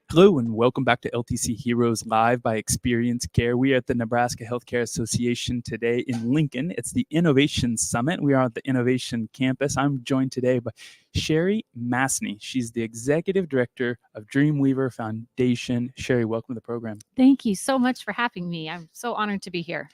Hello and welcome back to LTC Heroes Live by Experience Care. We are at the Nebraska Healthcare Association today in Lincoln. It's the Innovation Summit. We are at the Innovation Campus. I'm joined today by Cheri Mastny. She's the Executive Director of Dreamweaver Foundation. Cheri, welcome to the program. Thank you so much for having me. I'm so honored to be here.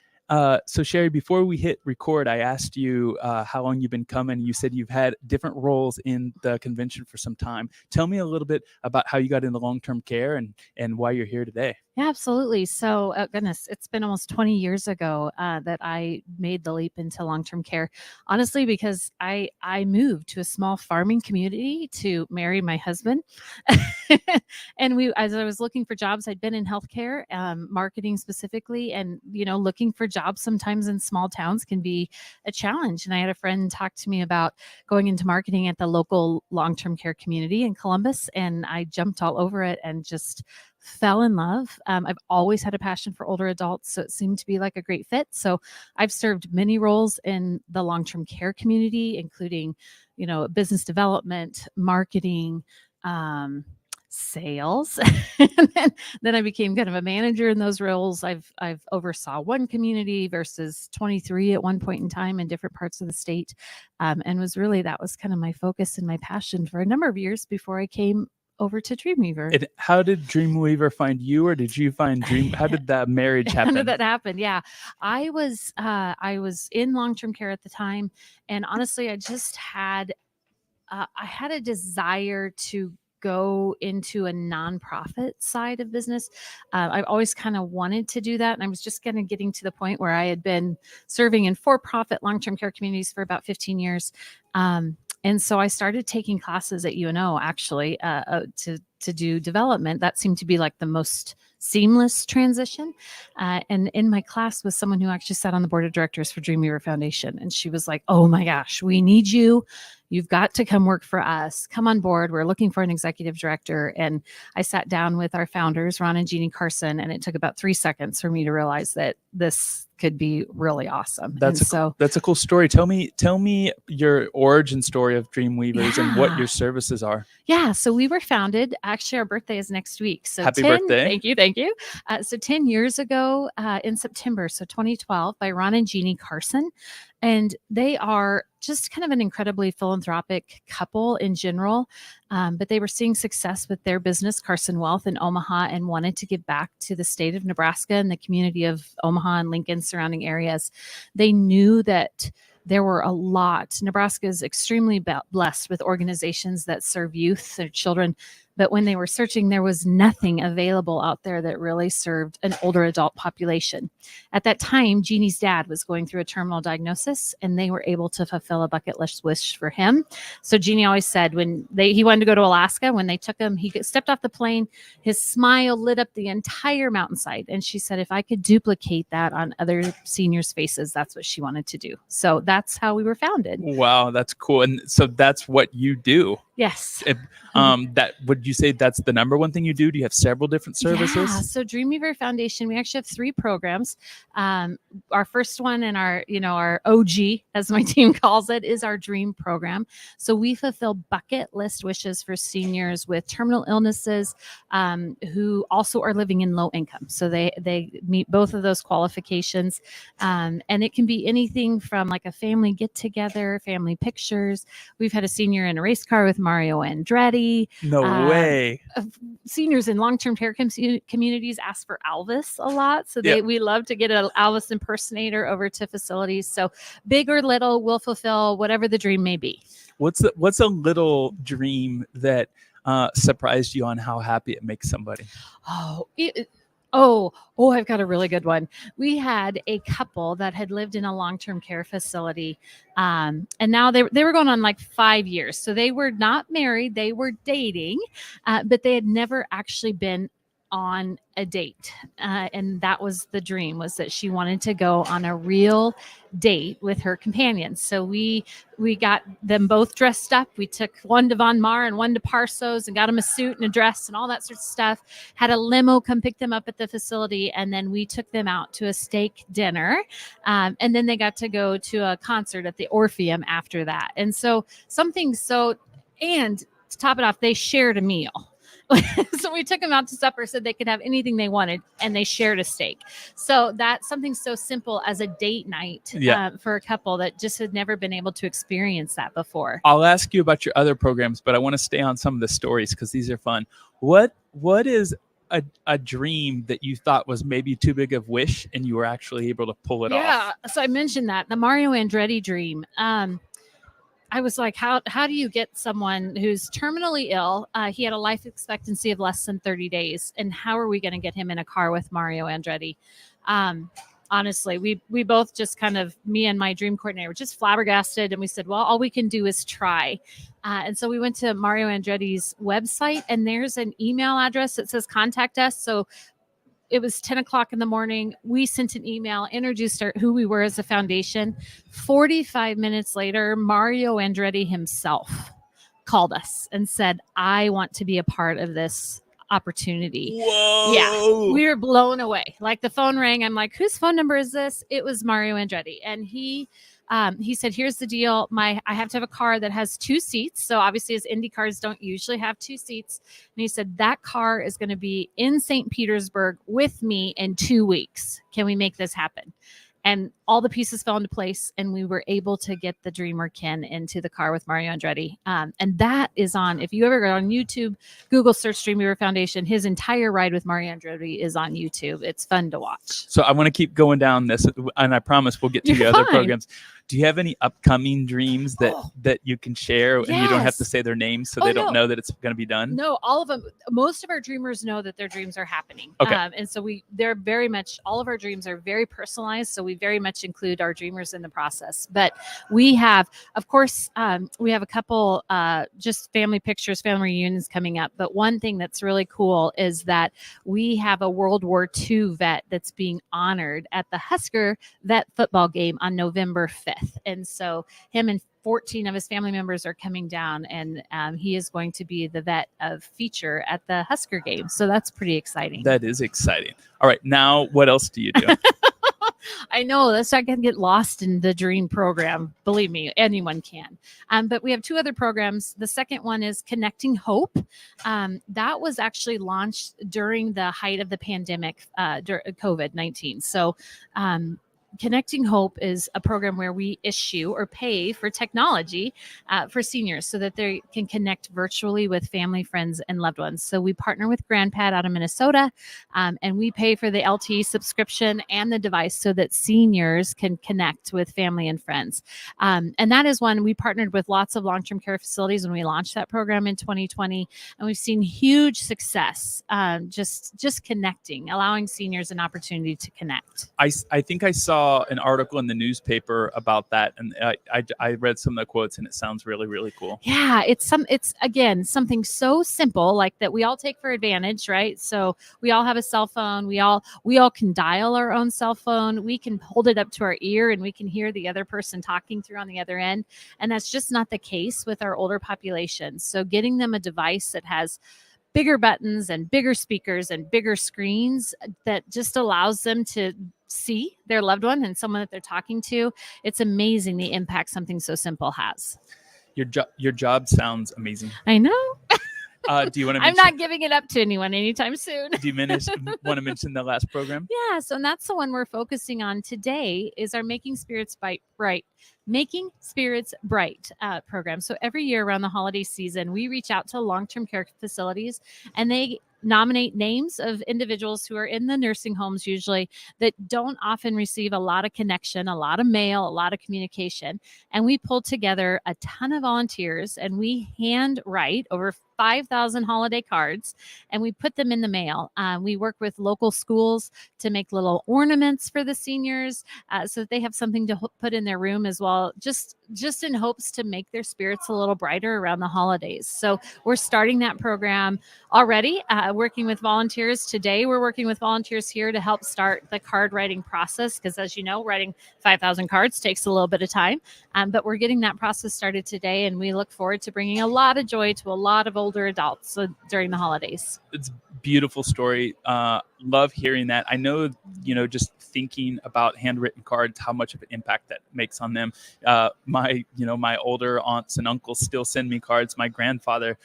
So Cheri, before we hit record, I asked you how long you've been coming. You said you've had different roles in the convention for some time. Tell me a little bit about how you got into long-term care and why you're here today. Yeah, absolutely. So, goodness, it's been almost 20 years ago that I made the leap into long-term care, honestly, because I moved to a small farming community to marry my husband. And as I was looking for jobs, I'd been in healthcare, marketing specifically, and, looking for jobs sometimes in small towns can be a challenge. And I had a friend talk to me about going into marketing at the local long-term care community in Columbus, and I jumped all over it and just fell in love. I've always had a passion for older adults, so it seemed to be like a great fit. So I've served many roles in the long-term care community, including, business development, marketing, sales. And then I became kind of a manager in those roles. I've oversaw one community versus 23 at one point in time in different parts of the state. And that was kind of my focus and my passion for a number of years before I came over to Dreamweaver. How did Dreamweaver find you, or did you find how did that marriage happen? How did that happen? Yeah, I was in long-term care at the time, and honestly, I just had I had a desire to go into a nonprofit side of business. I've always kind of wanted to do that. And I was just kind of getting to the point where I had been serving in for-profit long-term care communities for about 15 years. And so I started taking classes at UNO actually to do development. That seemed to be like the most seamless transition. And in my class was someone who actually sat on the board of directors for Dreamweaver Foundation. And she was like, "Oh my gosh, we need you. You've got to come work for us. Come on board. We're looking for an executive director." And I sat down with our founders, Ron and Jeannie Carson, and it took about 3 seconds for me to realize that this could be really awesome. That's a cool story. Tell me your origin story of Dreamweavers and what your services are. Yeah, so we were founded. Actually, our birthday is next week. So happy birthday! Thank you. So 10 years ago in September, so 2012, by Ron and Jeannie Carson, and they are just kind of an incredibly philanthropic couple in general, but they were seeing success with their business, Carson Wealth, in Omaha, and wanted to give back to the state of Nebraska and the community of Omaha and Lincoln surrounding areas. They knew that there were a lot. Nebraska is extremely blessed with organizations that serve youth or children. But when they were searching, there was nothing available out there that really served an older adult population. At that time, Jeannie's dad was going through a terminal diagnosis, and they were able to fulfill a bucket list wish for him. So Jeannie always said when he wanted to go to Alaska, when they took him, he stepped off the plane, his smile lit up the entire mountainside. And she said, if I could duplicate that on other seniors' faces, that's what she wanted to do. So that's how we were founded. Wow, that's cool. And so that's what you do. Yes. Would you say that's the number one thing you do? Do you have several different services? Yeah. So Dreamweaver Foundation, we actually have 3 programs. Our first one and our OG, as my team calls it, is our Dream program. So we fulfill bucket list wishes for seniors with terminal illnesses who also are living in low income. So they meet both of those qualifications. And it can be anything from like a family get together, family pictures. We've had a senior in a race car with Mario Andretti. No way. Seniors in long-term care communities ask for Elvis a lot. So we love to get an Elvis impersonator over to facilities. So big or little, we'll fulfill whatever the dream may be. What's a little dream that surprised you on how happy it makes somebody? I've got a really good one. We had a couple that had lived in a long-term care facility, and now they were going on like 5 years. So they were not married, they were dating, but they had never actually been on a date. And that was the dream, was that she wanted to go on a real date with her companions. So we got them both dressed up. We took one to Von Mar and one to Parsos and got them a suit and a dress and all that sort of stuff. Had a limo come pick them up at the facility. And then we took them out to a steak dinner. And then they got to go to a concert at the Orpheum after that. And so and to top it off, they shared a meal. So we took them out to supper so they could have anything they wanted, and they shared a steak. So that's something so simple as a date night for a couple that just had never been able to experience that before. I'll ask you about your other programs, but I want to stay on some of the stories because these are fun. What is a dream that you thought was maybe too big of wish and you were actually able to pull it off? Yeah, so I mentioned that, the Mario Andretti dream. I was like, how do you get someone who's terminally ill? He had a life expectancy of less than 30 days. And how are we going to get him in a car with Mario Andretti? Honestly, we both just kind of, me and my dream coordinator, were just flabbergasted. And we said, well, all we can do is try. And so we went to Mario Andretti's website, and there's an email address that says contact us. So it was 10 o'clock in the morning. We sent an email, introduced who we were as a foundation. 45 minutes later, Mario Andretti himself called us and said, I want to be a part of this opportunity. Whoa. Yeah, we were blown away. Like, the phone rang. I'm like, whose phone number is this? It was Mario Andretti. And he said, here's the deal. I have to have a car that has 2 seats. So obviously his Indy cars don't usually have 2 seats. And he said, that car is going to be in St. Petersburg with me in 2 weeks. Can we make this happen? And all the pieces fell into place, and we were able to get the dreamer Ken into the car with Mario Andretti. And that is on, if you ever go on YouTube, Google search Dreamweaver Foundation, his entire ride with Mario Andretti is on YouTube. It's fun to watch. So I want to keep going down this, and I promise we'll get to the other programs. Do you have any upcoming dreams that you can share, and you don't have to say their names so they don't know that it's going to be done? No, all of them. Most of our dreamers know that their dreams are happening. Okay. And so they're very much, all of our dreams are very personalized. So we very much include our dreamers in the process. But we have, of course, we have a couple just family pictures, family reunions coming up. But one thing that's really cool is that we have a World War II vet that's being honored at the Husker vet football game on November 5th. And so him and 14 of his family members are coming down, and he is going to be the vet of feature at the Husker game. So that's pretty exciting. That is exciting. All right. Now, what else do you do? I know that's not going to get lost in the dream program. Believe me, anyone can. But we have 2 other programs. The second one is Connecting Hope. That was actually launched during the height of the pandemic, COVID-19. So Connecting Hope is a program where we issue or pay for technology for seniors so that they can connect virtually with family, friends, and loved ones. So we partner with GrandPad out of Minnesota, and we pay for the LTE subscription and the device so that seniors can connect with family and friends. And that is one we partnered with lots of long-term care facilities when we launched that program in 2020, and we've seen huge success just connecting, allowing seniors an opportunity to connect. I think I saw an article in the newspaper about that, and I read some of the quotes, and it sounds really, really cool. Yeah, it's again something so simple like that we all take for advantage, right? So we all have a cell phone. We all can dial our own cell phone. We can hold it up to our ear, and we can hear the other person talking through on the other end. And that's just not the case with our older population. So getting them a device that has bigger buttons and bigger speakers and bigger screens that just allows them to see their loved one and someone that they're talking to. It's amazing the impact something so simple has. Your job sounds amazing. I know. Do you want to I'm not giving it up to anyone anytime soon. Do you want to mention the last program? Yeah, so that's the one we're focusing on today is our Making Spirits Bright program. So every year around the holiday season, we reach out to long-term care facilities, and they nominate names of individuals who are in the nursing homes usually that don't often receive a lot of connection, a lot of mail, a lot of communication. And we pull together a ton of volunteers, and we hand write over 5,000 holiday cards, and we put them in the mail. We work with local schools to make little ornaments for the seniors so that they have something to put in their room as well. Just just in hopes to make their spirits a little brighter around the holidays. So we're starting that program already, working with volunteers. Today, we're working with volunteers here to help start the card writing process, because as you know, writing 5,000 cards takes a little bit of time. But we're getting that process started today, and we look forward to bringing a lot of joy to a lot of older adults during the holidays. It's a beautiful story. Love hearing that. I know, just thinking about handwritten cards, how much of an impact that makes on them. My older aunts and uncles still send me cards. My grandfather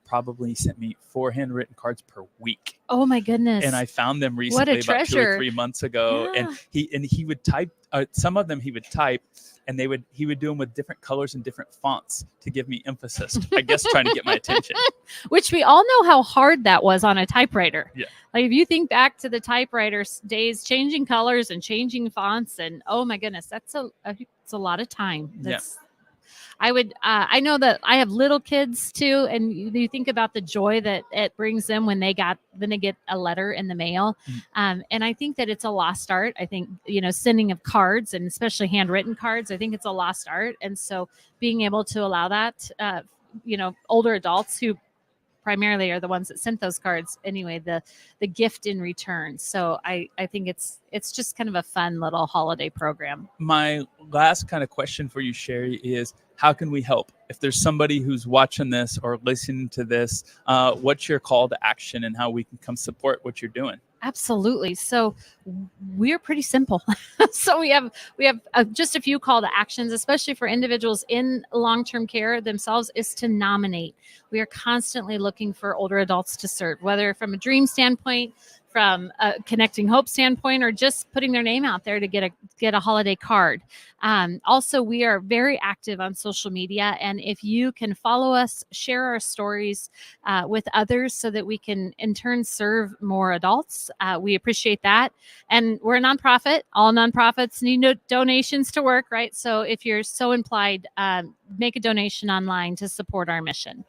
probably sent me 4 handwritten cards per week. Oh my goodness. And I found them recently about 2 or 3 months ago. Yeah. And he would type, some of them he would type, and he would do them with different colors and different fonts to give me emphasis, I guess, trying to get my attention. Which we all know how hard that was on a typewriter. Yeah. Like if you think back to the typewriter days, changing colors and changing fonts, and oh my goodness, it's a lot of time. I know that I have little kids too, and you think about the joy that it brings them when they get a letter in the mail. And I think that it's a lost art. I think, sending of cards, and especially handwritten cards, I think it's a lost art. And so being able to allow that, older adults who primarily are the ones that sent those cards anyway, the gift in return. So I think it's just kind of a fun little holiday program. My last kind of question for you, Cheri, is how can we help? If there's somebody who's watching this or listening to this, what's your call to action and how we can come support what you're doing? Absolutely. So we're pretty simple. So we have just a few call to actions, especially for individuals in long-term care themselves, is to nominate. We are constantly looking for older adults to serve, whether from a dream standpoint, from a Connecting Hope standpoint, or just putting their name out there to get a holiday card. Also, we are very active on social media, and if you can follow us, share our stories with others so that we can in turn serve more adults, we appreciate that. And we're a nonprofit. All nonprofits need donations to work, right? So if you're so implied, make a donation online to support our mission.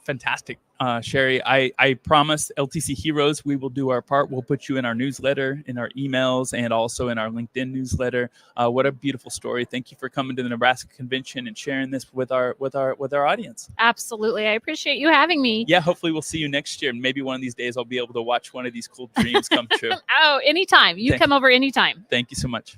Fantastic. Cheri, I promise LTC Heroes, we will do our part. We'll put you in our newsletter, in our emails, and also in our LinkedIn newsletter. What a beautiful story. Thank you for coming to the Nebraska Convention and sharing this with our audience. Absolutely. I appreciate you having me. Yeah, hopefully we'll see you next year. Maybe one of these days I'll be able to watch one of these cool dreams come true. Oh, anytime. You come over anytime. Thank you so much.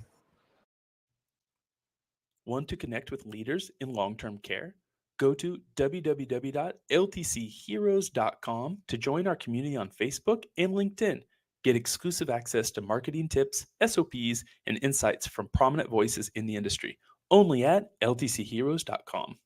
Want to connect with leaders in long-term care? Go to www.ltcheroes.com to join our community on Facebook and LinkedIn. Get exclusive access to marketing tips, SOPs, and insights from prominent voices in the industry. Only at ltcheroes.com.